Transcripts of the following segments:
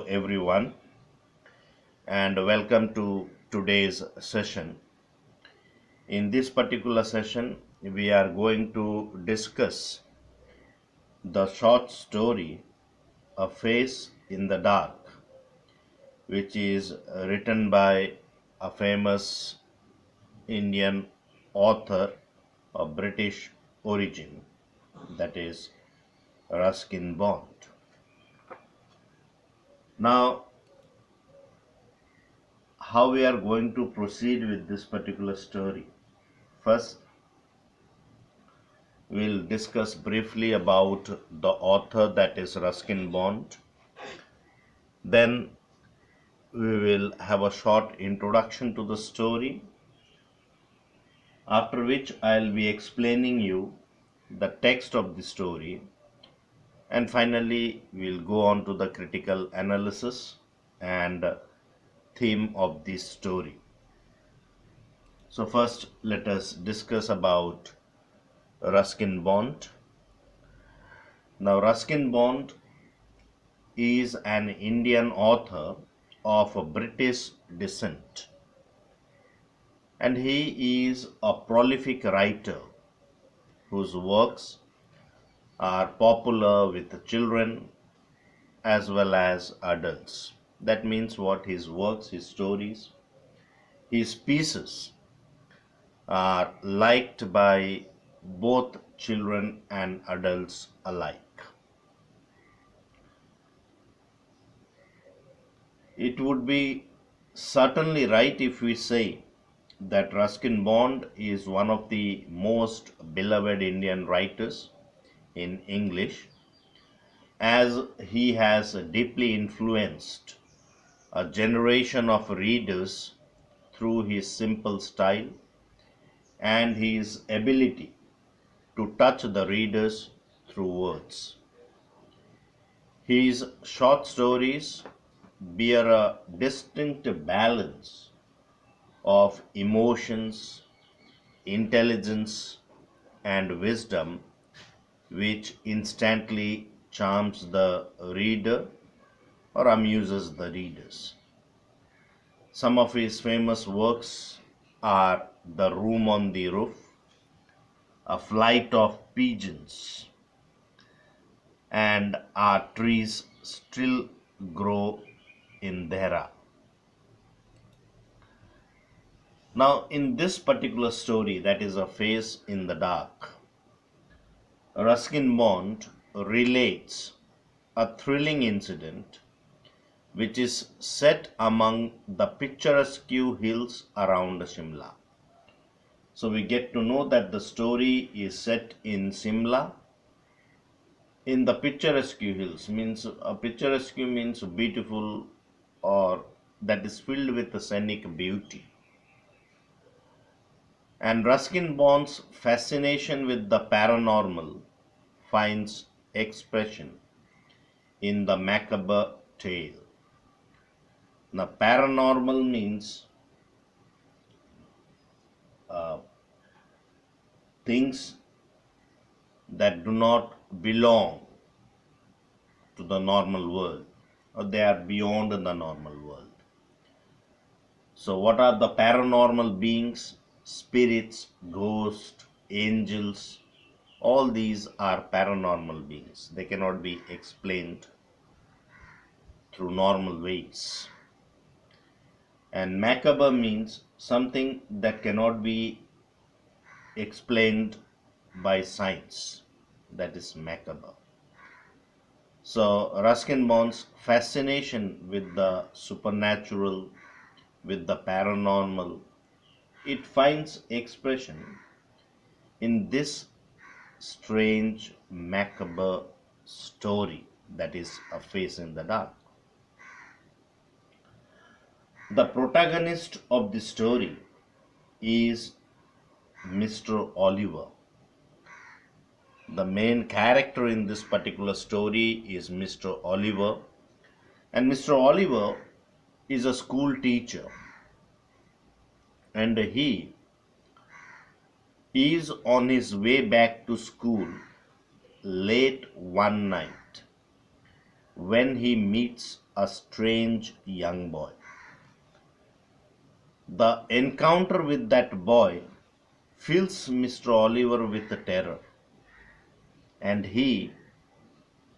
everyone, and welcome to today's session. In this particular session, we are going to discuss the short story A Face in the Dark, which is written by a famous Indian author of British origin, that is Ruskin Bond. Now, how we are going to proceed with this particular story? First, we'll discuss briefly about the author, that is Ruskin Bond. Then we will have a short introduction to the story, after which I'll be explaining you the text of the story, and finally we'll go on to the critical analysis and theme of this story. So first, let us discuss about Ruskin Bond. Now, Ruskin Bond is an Indian author of British descent, and he is a prolific writer whose works are popular with children as well as adults. That means what? His works, his stories, his pieces are liked by both children and adults alike. It would be certainly right if we say that Ruskin Bond is one of the most beloved Indian writers in English, as he has deeply influenced a generation of readers through his simple style and his ability to touch the readers through words. His short stories bear a distinct balance of emotions, intelligence, and wisdom, which instantly charms the reader or amuses the readers. Some of his famous works are The Room on the Roof, A Flight of Pigeons, and Our Trees Still Grow in Dehra. Now, in this particular story, that is A Face in the Dark, Ruskin Bond relates a thrilling incident which is set among the picturesque hills around Shimla. So we get to know that the story is set in Shimla, in the picturesque hills. Means picturesque means beautiful, or that is filled with scenic beauty. And Ruskin Bond's fascination with the paranormal finds expression in the macabre tale. Now, paranormal means uh, things that do not belong to the normal world, or they are beyond the normal world. So, what are the paranormal beings? Spirits, ghosts, angels, all these are paranormal beings. They cannot be explained through normal ways. And macabre means something that cannot be explained by science. That is macabre. So Ruskin Bond's fascination with the supernatural, with the paranormal, it finds expression in this strange macabre story, that is A Face in the Dark. The protagonist of the story is Mr. Oliver. The main character in this particular story is Mr. Oliver, and Mr. Oliver is a school teacher, and he is on his way back to school late one night when he meets a strange young boy. The encounter with that boy fills Mr. Oliver with terror, and he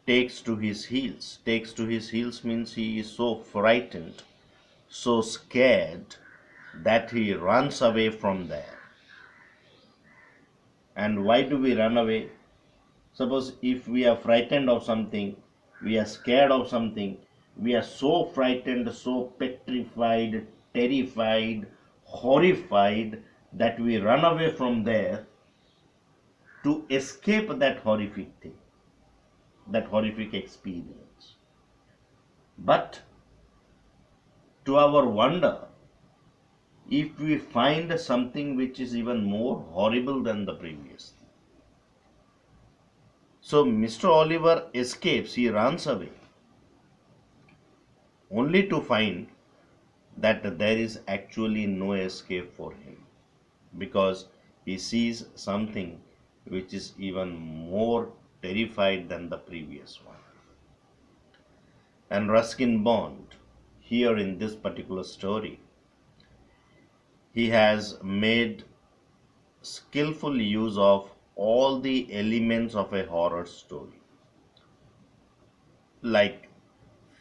takes to his heels. Takes to his heels means he is so frightened, so scared that he runs away from there. And why do we run away? Suppose if we are frightened of something, we are scared of something, we are so frightened, so petrified, terrified, horrified that we run away from there to escape that horrific thing, that horrific experience. But to our wonder, if we find something which is even more horrible than the previous thing. So Mr. Oliver escapes, he runs away, only to find that there is actually no escape for him, because he sees something which is even more terrified than the previous one. And Ruskin Bond, here in this particular story, he has made skillful use of all the elements of a horror story, like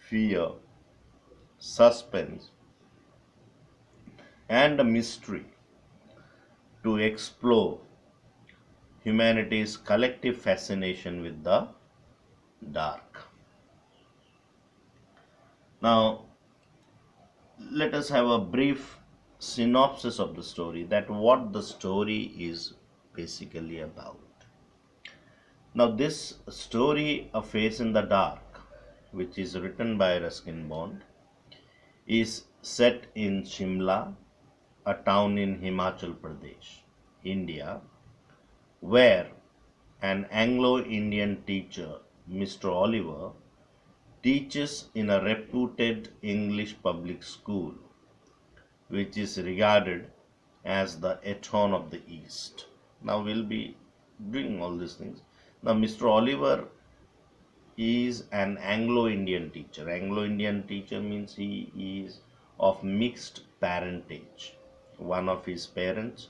fear, suspense, and mystery, to explore humanity's collective fascination with the dark. Now, let us have a brief synopsis of the story, that what the story is basically about. Now, this story, A Face in the Dark, which is written by Ruskin Bond, is set in Shimla, a town in Himachal Pradesh, India, where an Anglo-Indian teacher, Mr. Oliver, teaches in a reputed English public school, which is regarded as the Eton of the East. Now we'll be doing all these things. Now Mr. Oliver is an Anglo-Indian teacher. Anglo-Indian teacher means he is of mixed parentage. One of his parents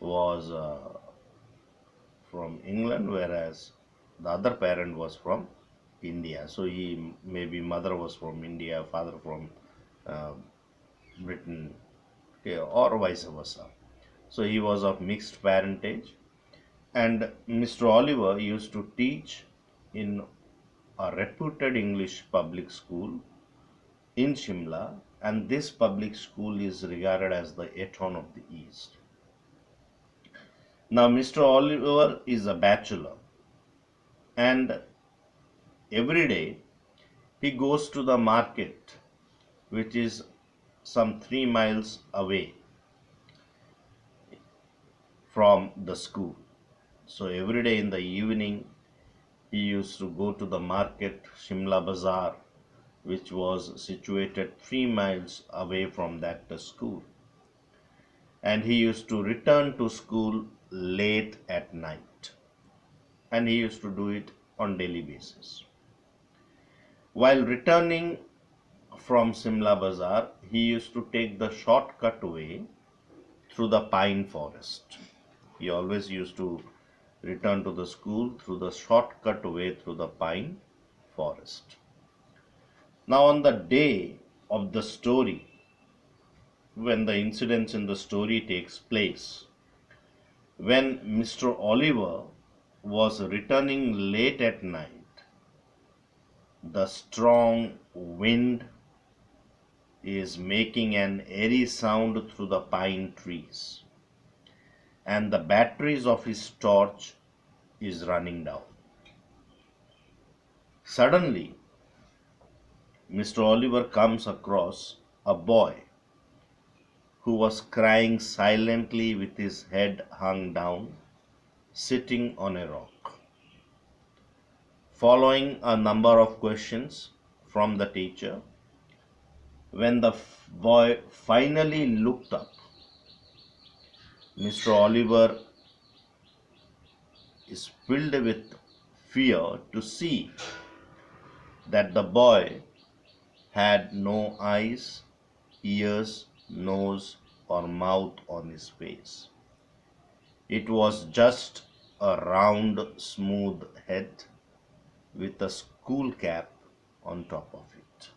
was from England, whereas the other parent was from India. So he, maybe mother was from India, father from uh, Britain, okay, or vice versa. So he was of mixed parentage, and Mr. Oliver used to teach in a reputed English public school in Shimla, and this public school is regarded as the Eton of the East. Now Mr. Oliver is a bachelor, and every day he goes to the market, which is some 3 miles away from the school. So every day in the evening he used to go to the market, Shimla Bazaar, which was situated 3 miles away from that school. And he used to return to school late at night. And he used to do it on daily basis. While returning from Shimla Bazaar, he used to take the shortcut way through the pine forest. He always used to return to the school through the shortcut way through the pine forest. Now, on the day of the story, when the incidents in the story takes place, when Mr. Oliver was returning late at night, the strong wind is making an airy sound through the pine trees, and the batteries of his torch is running down. Suddenly, Mr. Oliver comes across a boy who was crying silently with his head hung down, sitting on a rock. Following a number of questions from the teacher, when the boy finally looked up, Mr. Oliver is filled with fear to see that the boy had no eyes, ears, nose, or mouth on his face. It was just a round, smooth head with a school cap on top of it.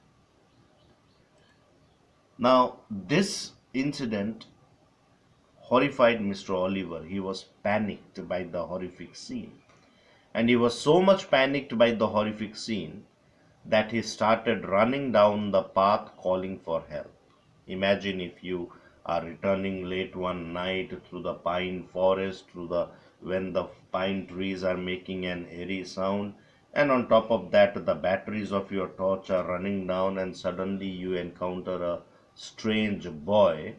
Now, this incident horrified Mr. Oliver. He was panicked by the horrific scene. And he was so much panicked by the horrific scene that he started running down the path calling for help. Imagine if you are returning late one night through the pine forest, when the pine trees are making an eerie sound, and on top of that the batteries of your torch are running down, and suddenly you encounter a strange boy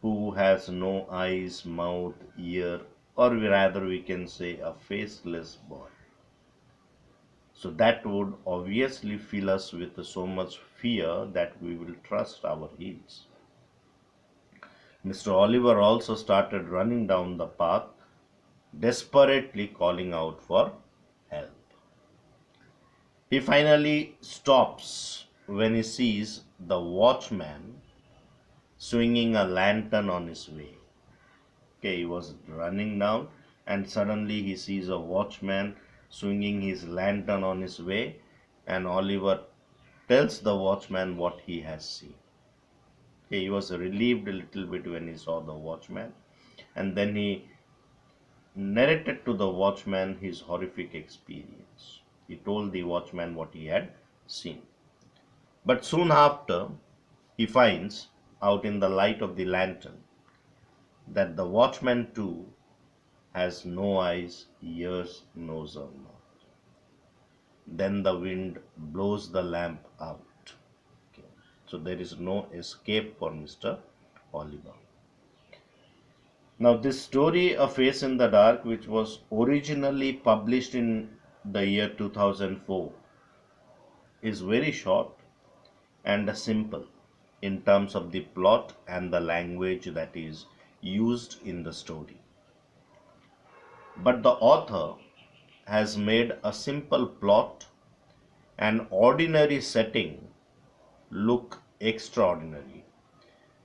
who has no eyes, mouth, ear, or rather we can say a faceless boy. So that would obviously fill us with so much fear that we will trust our heels. Mr. Oliver also started running down the path, desperately calling out for help. He finally stops when he sees the watchman swinging a lantern on his way. Okay, he was running down and suddenly he sees a watchman swinging his lantern on his way, and Oliver tells the watchman what he has seen. Okay, he was relieved a little bit when he saw the watchman, and then he narrated to the watchman his horrific experience. He told the watchman what he had seen. But soon after, he finds out in the light of the lantern that the watchman too has no eyes, ears, nose, or mouth. Then the wind blows the lamp out. Okay. So there is no escape for Mr. Oliver. Now, this story, A Face in the Dark, which was originally published in the year 2004, is very short and simple in terms of the plot and the language that is used in the story. But the author has made a simple plot and ordinary setting look extraordinary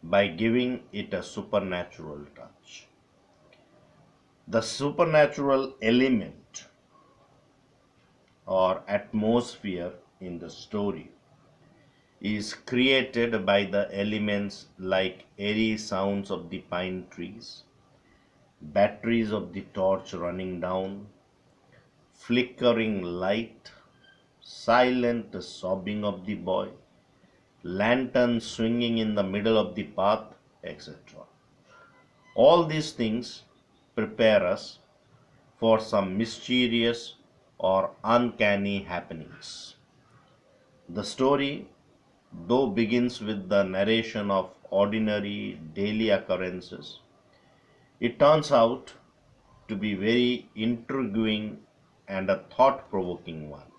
by giving it a supernatural touch. The supernatural element or atmosphere in the story is created by the elements like airy sounds of the pine trees, batteries of the torch running down, flickering light, silent sobbing of the boy, lantern swinging in the middle of the path, etc. All these things prepare us for some mysterious or uncanny happenings. The story, though begins with the narration of ordinary daily occurrences, it turns out to be very intriguing and a thought-provoking one.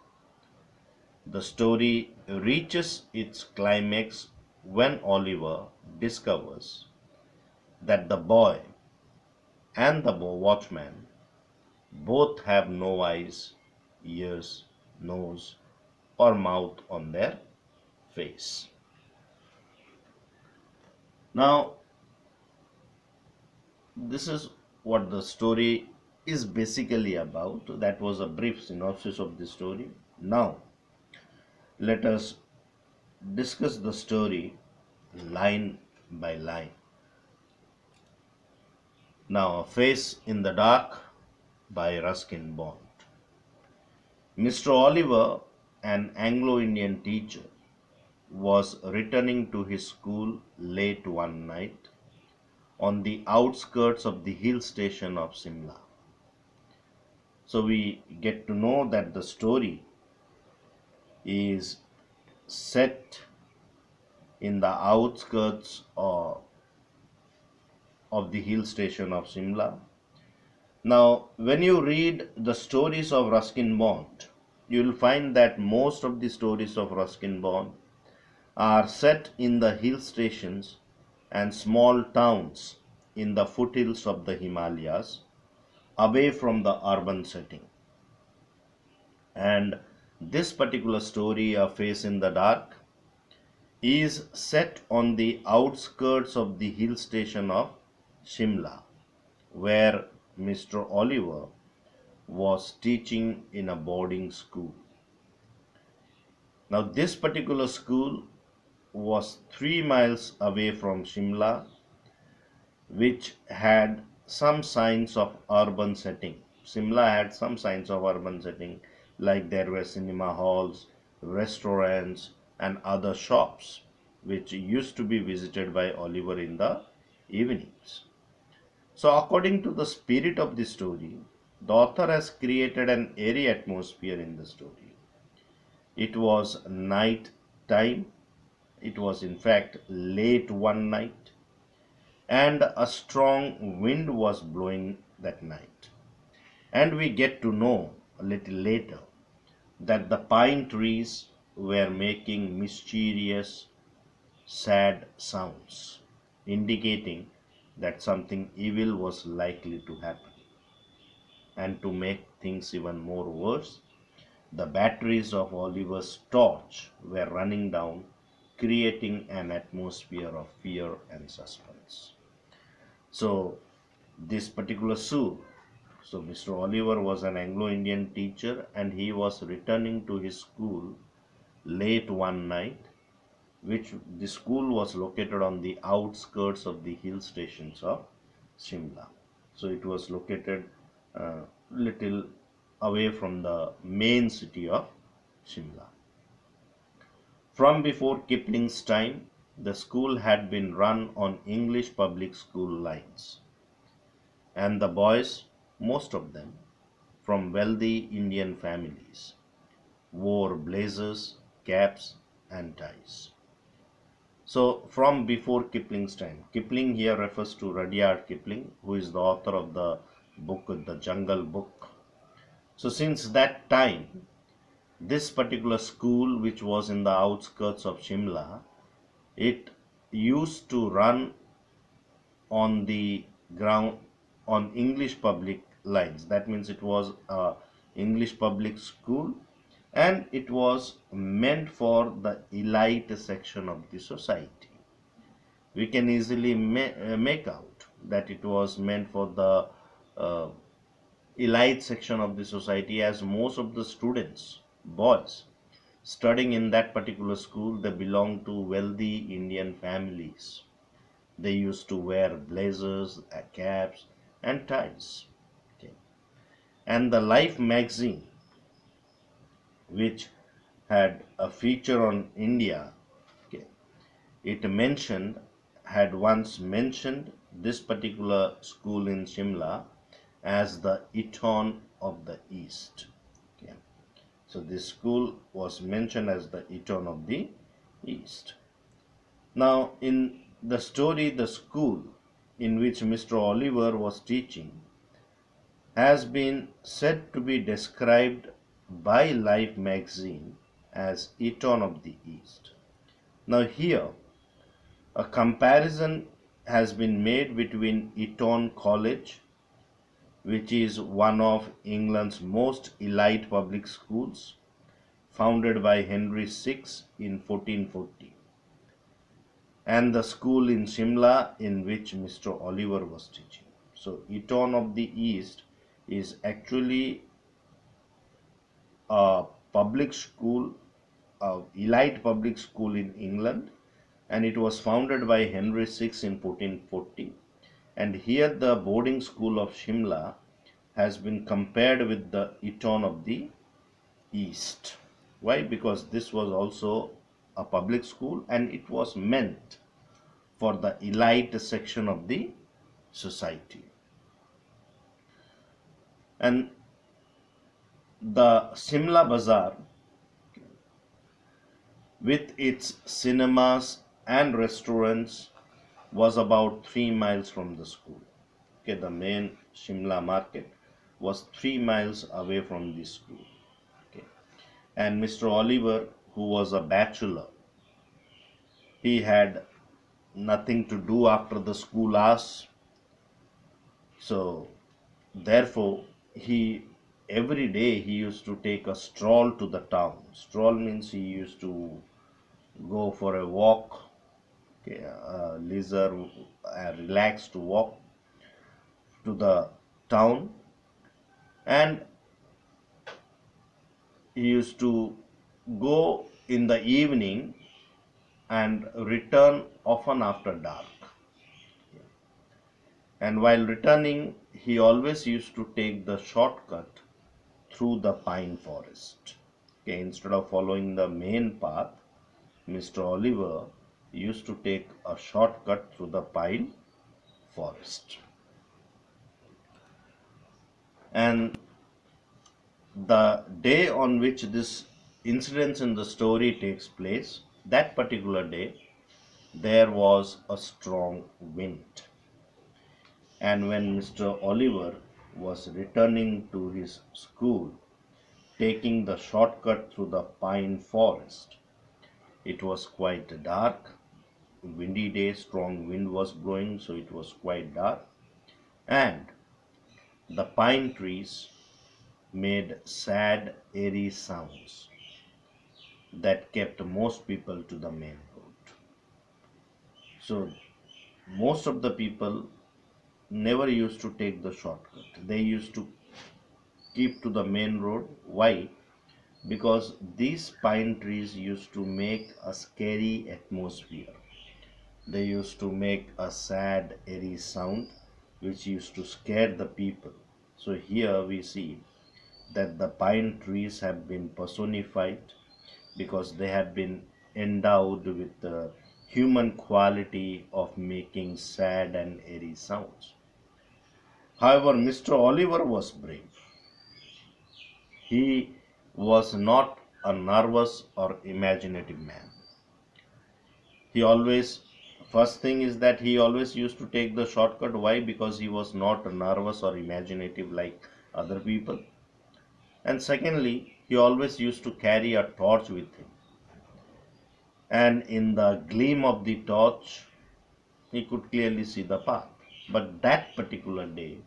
The story reaches its climax when Oliver discovers that the boy and the watchman both have no eyes, ears, nose, or mouth on their face. Now, this is what the story is basically about. That was a brief synopsis of the story. Now, let us discuss the story line by line. Now, A Face in the Dark by Ruskin Bond. Mr. Oliver, an Anglo-Indian teacher, was returning to his school late one night on the outskirts of the hill station of Simla. So we get to know that the story is set in the outskirts of the hill station of Simla. Now, when you read the stories of Ruskin Bond, you will find that most of the stories of Ruskin Bond are set in the hill stations and small towns in the foothills of the Himalayas, away from the urban setting. And this particular story, A Face in the Dark, is set on the outskirts of the hill station of Shimla, where Mr. Oliver was teaching in a boarding school. Now, this particular school was 3 miles away from Shimla, which had some signs of urban setting. Simla had some signs of urban setting, like there were cinema halls, restaurants, and other shops, which used to be visited by Oliver in the evenings. So, according to the spirit of the story, the author has created an airy atmosphere in the story. It was night time, it was in fact late one night, and a strong wind was blowing that night. And we get to know a little later that the pine trees were making mysterious, sad sounds, indicating that something evil was likely to happen. And to make things even more worse, the batteries of Oliver's torch were running down, creating an atmosphere of fear and suspense. So, this particular Sue, so Mr. Oliver was an Anglo-Indian teacher and he was returning to his school late one night, which the school was located on the outskirts of the hill stations of Shimla. So it was located little away from the main city of Shimla. From before Kipling's time, the school had been run on English public school lines, and the boys, most of them from wealthy Indian families, wore blazers, caps, and ties. So, from before Kipling's time, Kipling here refers to Rudyard Kipling, who is the author of the book, The Jungle Book. So, since that time, this particular school, which was in the outskirts of Shimla, it used to run on the ground on English public lines. That means it was a English public school and it was meant for the elite section of the society. We can easily make out that it was meant for the uh, elite section of the society, as most of the students, boys, studying in that particular school, they belong to wealthy Indian families. They used to wear blazers, caps, and ties. Okay. And the Life magazine, which had a feature on India, okay, it mentioned, had once mentioned this particular school in Shimla as the Eton of the East. Okay. So this school was mentioned as the Eton of the East. Now, in the story, the school in which Mr. Oliver was teaching has been said to be described by Life magazine as Eton of the East. Now, here a comparison has been made between Eton College, which is one of England's most elite public schools, founded by Henry VI in 1440, and the school in Shimla in which Mr. Oliver was teaching. So, Eton of the East is actually a public school, a elite public school in England, and it was founded by Henry VI in 1440. And here the boarding school of Shimla has been compared with the Eton of the East. Why? Because this was also a public school and it was meant for the elite section of the society. And the Simla Bazaar, with its cinemas and restaurants, was about 3 miles from the school. Okay, the main Shimla market was 3 miles away from the school. Okay, and Mr. Oliver, who was a bachelor, he had nothing to do after the school hours. So, therefore, he every day he used to take a stroll to the town. Stroll means he used to go for a walk, okay, a leisure, a relaxed walk to the town, and he used to go in the evening and return often after dark. And while returning, he always used to take the shortcut through the pine forest. Okay, instead of following the main path, Mr. Oliver used to take a shortcut through the pine forest. And the day on which this incident in the story takes place, that particular day, there was a strong wind. And when Mr. Oliver was returning to his school, taking the shortcut through the pine forest, it was quite dark, windy day, strong wind was blowing, so it was quite dark. And the pine trees made sad, eerie sounds that kept most people to the main road. So, most of the people never used to take the shortcut. They used to keep to the main road. Why? Because these pine trees used to make a scary atmosphere. They used to make a sad, eerie sound which used to scare the people. So here we see that the pine trees have been personified because they have been endowed with the human quality of making sad and eerie sounds. However, Mr. Oliver was brave. He was not a nervous or imaginative man. He always, first thing is that he always used to take the shortcut. Why? Because he was not nervous or imaginative like other people. And secondly, he always used to carry a torch with him. And in the gleam of the torch, he could clearly see the path. But that particular day,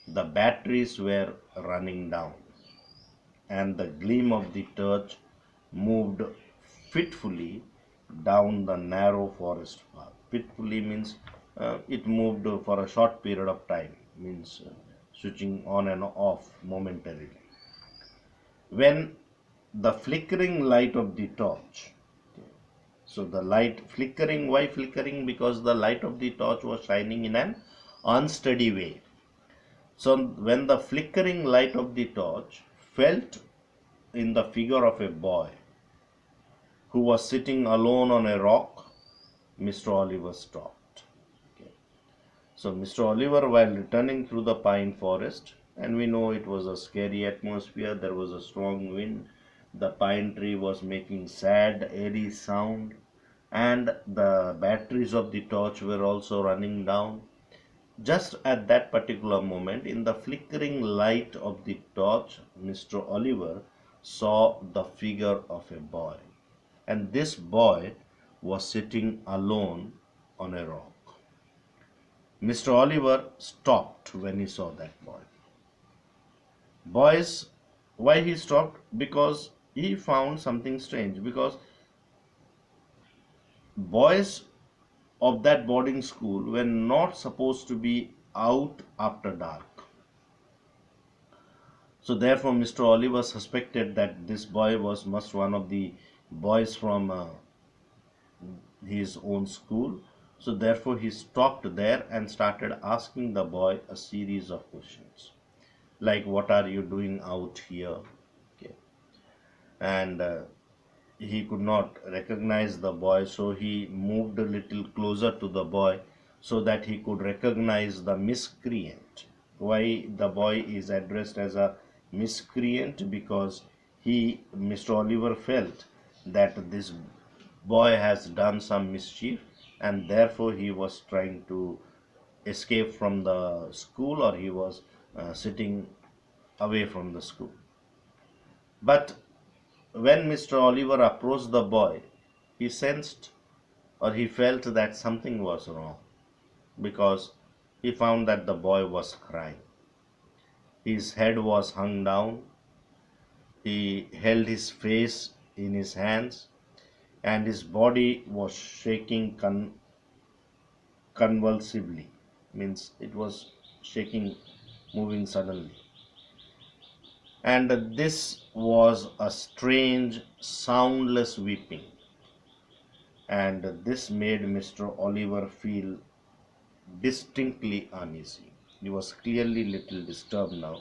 the batteries were running down, and the gleam of the torch moved fitfully down the narrow forest path. Fitfully means it moved for a short period of time, means switching on and off momentarily. When the flickering light of the torch, so the light flickering, why flickering? Because the light of the torch was shining in an unsteady way. So when the flickering light of the torch felt in the figure of a boy who was sitting alone on a rock, Mr. Oliver stopped. Okay. So Mr. Oliver, while returning through the pine forest, and we know it was a scary atmosphere, there was a strong wind, the pine tree was making sad, airy sound, and the batteries of the torch were also running down. Just at that particular moment, in the flickering light of the torch, Mr. Oliver saw the figure of a boy. And this boy was sitting alone on a rock. Mr. Oliver stopped when he saw that boy. Boys, why he stopped? Because he found something strange. Because boys of that boarding school were not supposed to be out after dark. So therefore, Mr. Oliver suspected that this boy was must one of the boys from his own school. So therefore, he stopped there and started asking the boy a series of questions, like, "What are you doing out here?" Okay, and he could not recognize the boy, so he moved a little closer to the boy so that he could recognize the miscreant. Why the boy is addressed as a miscreant? Because Mr. Oliver, felt that this boy has done some mischief, and therefore he was trying to escape from the school, or he was sitting away from the school. But when Mr. Oliver approached the boy, he sensed, or he felt, that something was wrong, because he found that the boy was crying. His head was hung down, he held his face in his hands, and his body was shaking convulsively. Means it was shaking, moving suddenly. And this was a strange, soundless weeping. And this made Mr. Oliver feel distinctly uneasy. He was clearly little disturbed now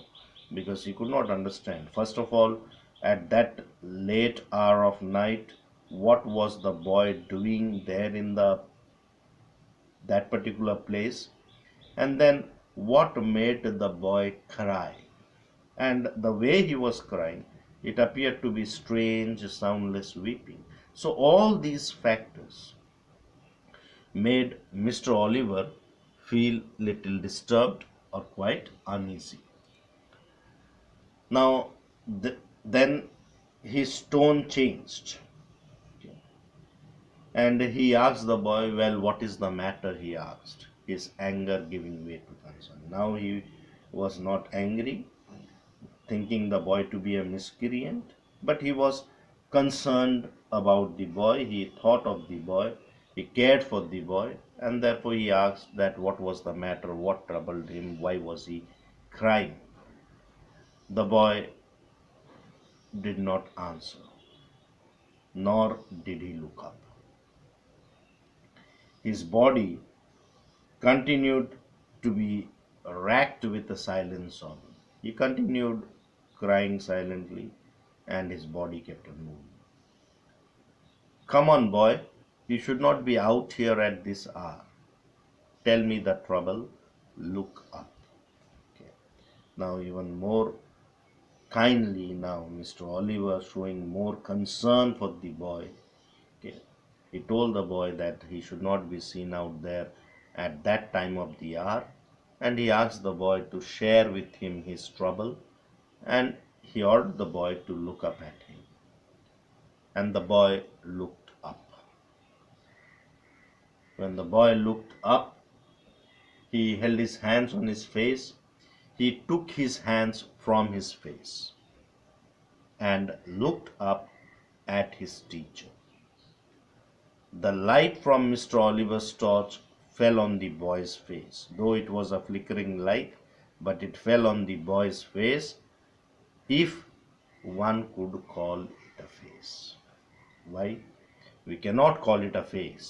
because he could not understand. First of all, at that late hour of night, what was the boy doing there in that particular place? And then what made the boy cry? And the way he was crying, it appeared to be strange, soundless weeping. So all these factors made Mr. Oliver feel little disturbed or quite uneasy. Now, then his tone changed, and he asked the boy, "Well, what is the matter?" he asked, his anger giving way to concern. Now he was not angry, thinking the boy to be a miscreant, but he was concerned about the boy. He thought of the boy, he cared for the boy, and therefore he asked that what was the matter, what troubled him, why was he crying. The boy did not answer, nor did he look up. His body continued to be racked with a silent sobbing. He continued crying silently, and his body kept on moving. "Come on, boy, you should not be out here at this hour. Tell me the trouble. Look up." Okay. Now, even more kindly, now Mr. Oliver showing more concern for the boy. Okay. He told the boy that he should not be seen out there at that time of the hour, and he asked the boy to share with him his trouble, and he ordered the boy to look up at him. And the boy looked up. When the boy looked up, he held his hands on his face. He took his hands from his face and looked up at his teacher. The light from Mr. Oliver's torch fell on the boy's face. Though it was a flickering light, but it fell on the boy's face, if one could call it a face. Why? We cannot call it a face,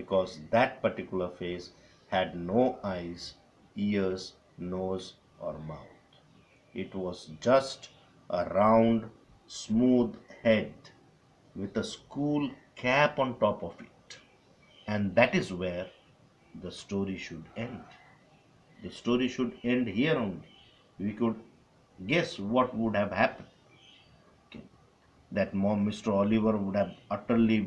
because that particular face had no eyes, ears, nose, or mouth. It was just a round, smooth head with a school cap on top of it. And that is where the story should end. The story should end here only. We could guess what would have happened. Okay. That Mr. Oliver would have utterly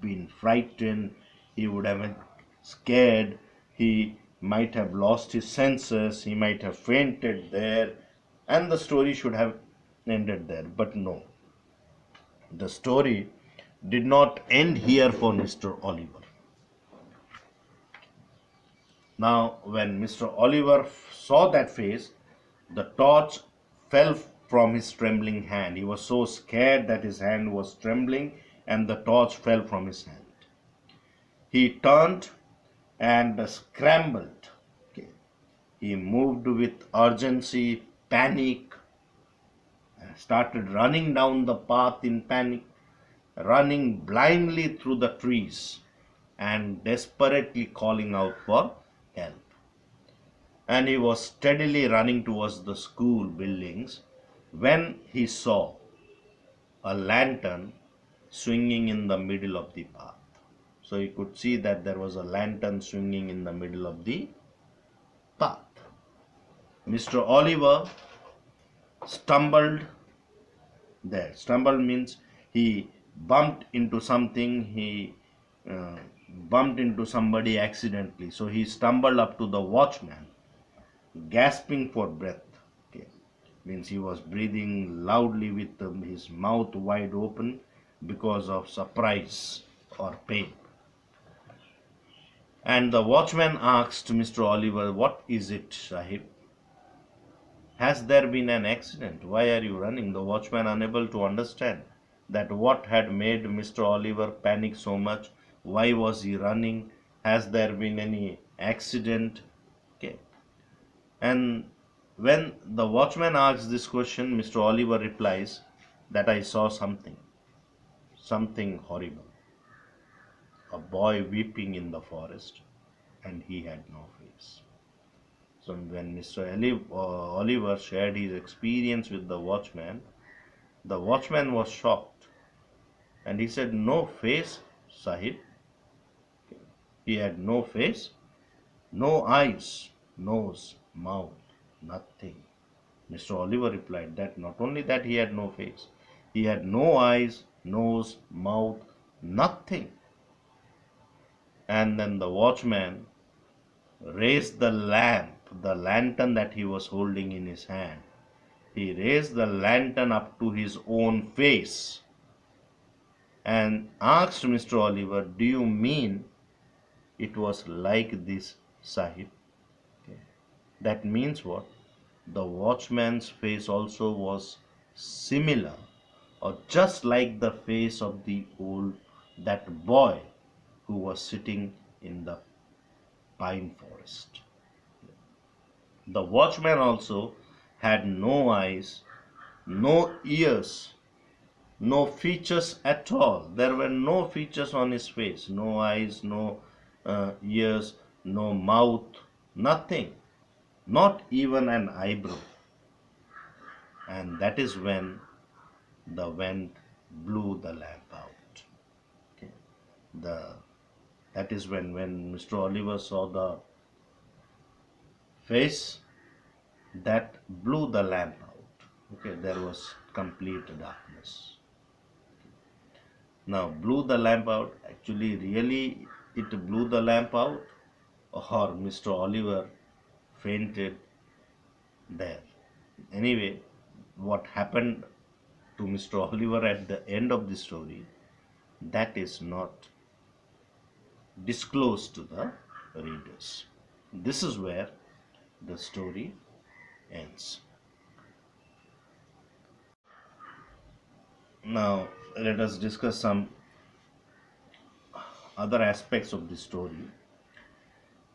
been frightened, he would have been scared, he might have lost his senses, he might have fainted there, and the story should have ended there. But no, the story did not end here for Mr. Oliver. Now, when Mr. Oliver saw that face, the torch fell from his trembling hand. He was so scared that his hand was trembling, and the torch fell from his hand. He turned and scrambled. Okay. He moved with urgency, panic, started running down the path in panic, running blindly through the trees, and desperately calling out for help. And he was steadily running towards the school buildings when he saw a lantern swinging in the middle of the path. So he could see that there was a lantern swinging in the middle of the path. Mr. Oliver stumbled there. Stumbled means he bumped into something, he bumped into somebody accidentally. So he stumbled up to the watchman, gasping for breath. Okay. Means he was breathing loudly with his mouth wide open because of surprise or pain. And the watchman asked Mr. Oliver, "What is it, Sahib? Has there been an accident? Why are you running?" The watchman, unable to understand, that what had made Mr. Oliver panic so much, why was he running, has there been any accident? Okay. And when the watchman asks this question, Mr. Oliver replies that I saw something horrible, a boy weeping in the forest, and he had no face. So when Mr. Oliver shared his experience with the watchman was shocked and he said, no face, Sahib. He had no face, no eyes, nose, mouth, nothing. Mr. Oliver replied that not only that he had no face, he had no eyes, nose, mouth, nothing. And then the watchman raised the lantern that he was holding in his hand. He raised the lantern up to his own face and asked Mr. Oliver, do you mean it was like this, Sahib? Okay. That means what? The watchman's face also was similar or just like the face of that boy who was sitting in the pine forest. The watchman also had no eyes, no ears, no features at all. There were no features on his face, no eyes, no ears, no mouth, nothing, not even an eyebrow. And that is when the wind blew the lamp out. Okay. That is when Mr. Oliver saw the face, that blew the lamp out. Okay, there was complete darkness. Now, blew the lamp out, actually, really, it blew the lamp out, or Mr. Oliver fainted there. Anyway, what happened to Mr. Oliver at the end of the story, that is not disclosed to the readers. This is where the story ends. Now, let us discuss some other aspects of the story.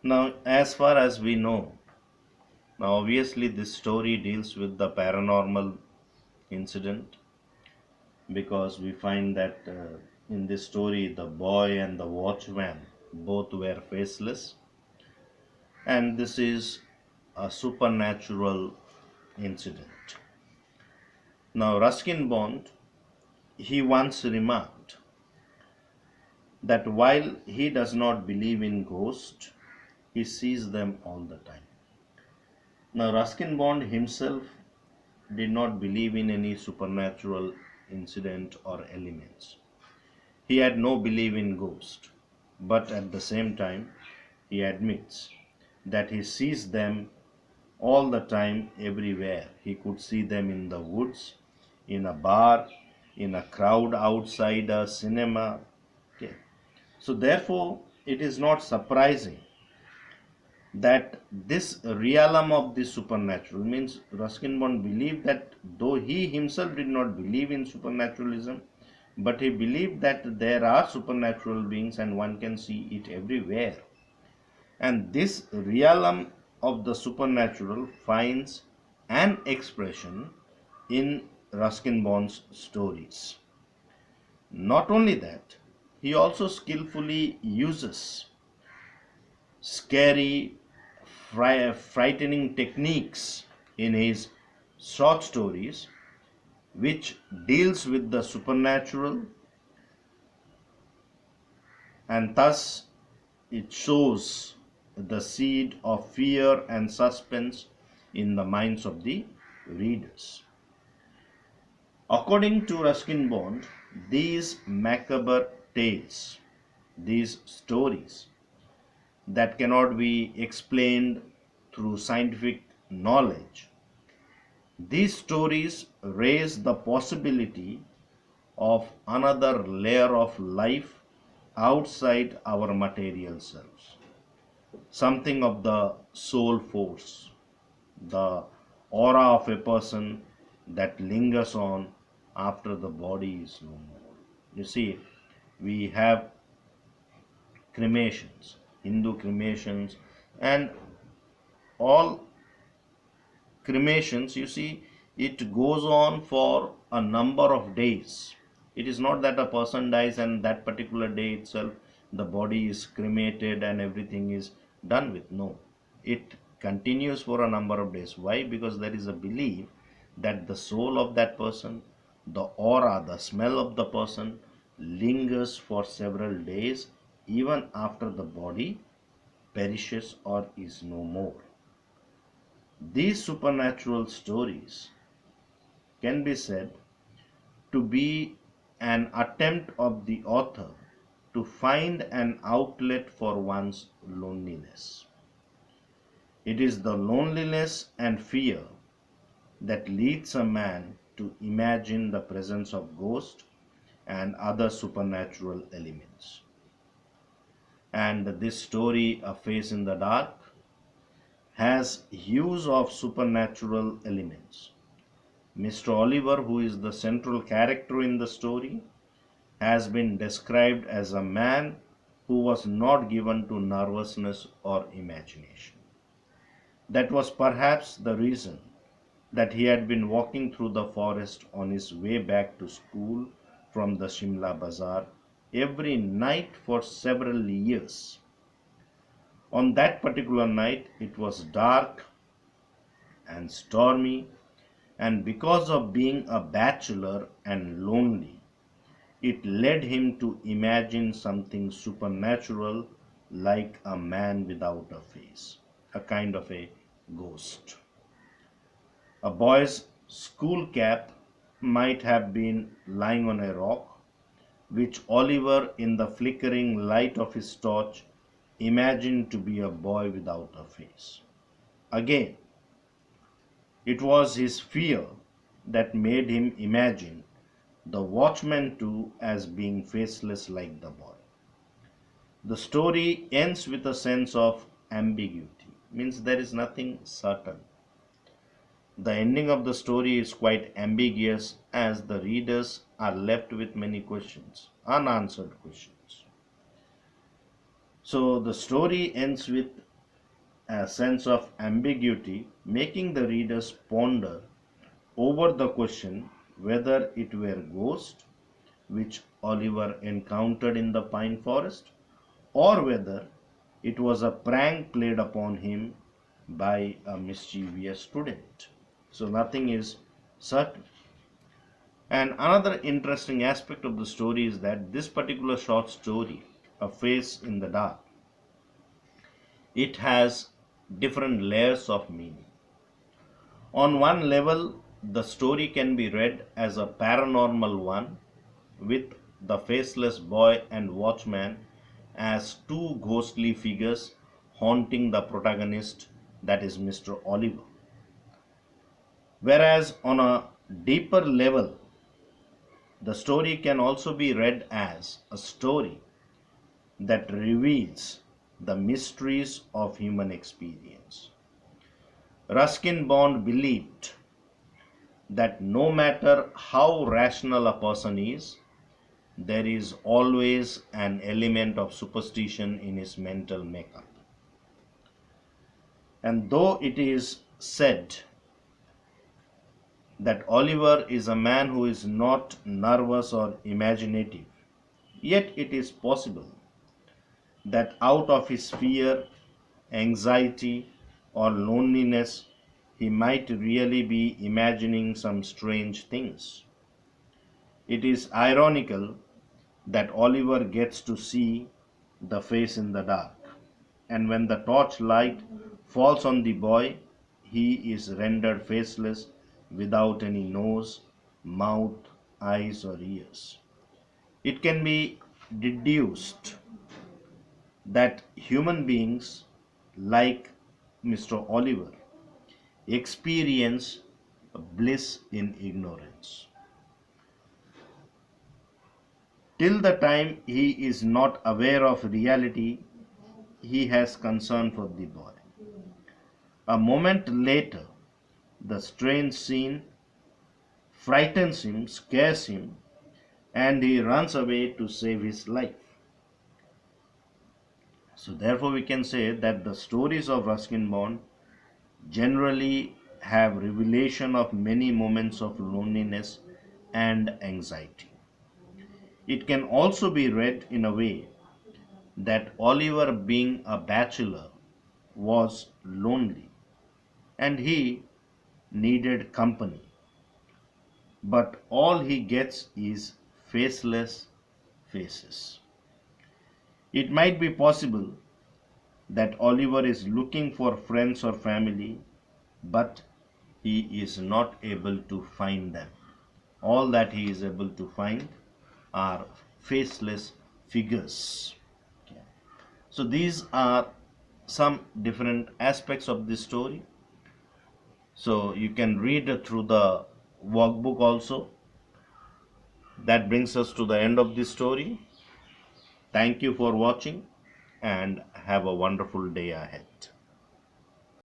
Now, as far as we know, now obviously this story deals with the paranormal incident, because we find that in this story the boy and the watchman both were faceless, and this is a supernatural incident. Now, Ruskin Bond, he once remarked that while he does not believe in ghosts, he sees them all the time. Now, Ruskin Bond himself did not believe in any supernatural incident or elements. He had no belief in ghosts, but at the same time, he admits that he sees them all the time, everywhere. He could see them in the woods, in a bar, in a crowd outside a cinema. Okay. So therefore, it is not surprising that this realm of the supernatural, means Ruskin Bond believed that though he himself did not believe in supernaturalism, but he believed that there are supernatural beings and one can see it everywhere. And this realm of the supernatural finds an expression in Ruskin Bond's stories. Not only that, he also skillfully uses scary, frightening techniques in his short stories, which deals with the supernatural, and thus it shows the seed of fear and suspense in the minds of the readers. According to Ruskin Bond, these macabre tales, these stories that cannot be explained through scientific knowledge, these stories raise the possibility of another layer of life outside our material selves, something of the soul force, the aura of a person that lingers on after the body is no more. You see, we have cremations, Hindu cremations, and all cremations, you see, it goes on for a number of days. It is not that a person dies and that particular day itself the body is cremated and everything is done with. No, it continues for a number of days. Why? Because there is a belief that the soul of that person, the aura, the smell of the person lingers for several days even after the body perishes or is no more. These supernatural stories can be said to be an attempt of the author to find an outlet for one's loneliness. It is the loneliness and fear that leads a man to imagine the presence of ghosts and other supernatural elements. And this story, A Face in the Dark, has use of supernatural elements. Mr. Oliver, who is the central character in the story, has been described as a man who was not given to nervousness or imagination. That was perhaps the reason that he had been walking through the forest on his way back to school from the Shimla Bazaar every night for several years. On that particular night, it was dark and stormy, and because of being a bachelor and lonely, it led him to imagine something supernatural like a man without a face, a kind of a ghost. A boy's school cap might have been lying on a rock, which Oliver, in the flickering light of his torch, imagined to be a boy without a face. Again, it was his fear that made him imagine the watchman too as being faceless like the boy. The story ends with a sense of ambiguity, means there is nothing certain. The ending of the story is quite ambiguous as the readers are left with many questions, unanswered questions. So the story ends with a sense of ambiguity, making the readers ponder over the question whether it were ghost which Oliver encountered in the pine forest, or whether it was a prank played upon him by a mischievous student. So nothing is certain. And another interesting aspect of the story is that this particular short story, A Face in the Dark, it has different layers of meaning. On one level, the story can be read as a paranormal one, with the faceless boy and watchman as two ghostly figures haunting the protagonist, that is Mr. Oliver. Whereas on a deeper level, the story can also be read as a story that reveals the mysteries of human experience. Ruskin Bond believed that no matter how rational a person is, there is always an element of superstition in his mental makeup. And though it is said that Oliver is a man who is not nervous or imaginative, yet it is possible that out of his fear, anxiety, or loneliness, he might really be imagining some strange things. It is ironical that Oliver gets to see the face in the dark, and when the torchlight falls on the boy, he is rendered faceless without any nose, mouth, eyes, or ears. It can be deduced that human beings, like Mr. Oliver, experience bliss in ignorance. Till the time he is not aware of reality, he has concern for the boy. A moment later, the strange scene frightens him, scares him, and he runs away to save his life. So, therefore, we can say that the stories of Ruskin Bond generally have revelation of many moments of loneliness and anxiety. It can also be read in a way that Oliver, being a bachelor, was lonely and he needed company, but all he gets is faceless faces. It might be possible that Oliver is looking for friends or family, but he is not able to find them. All that he is able to find are faceless figures. Okay. So these are some different aspects of this story. So you can read through the workbook also. That brings us to the end of this story. Thank you for watching and have a wonderful day ahead.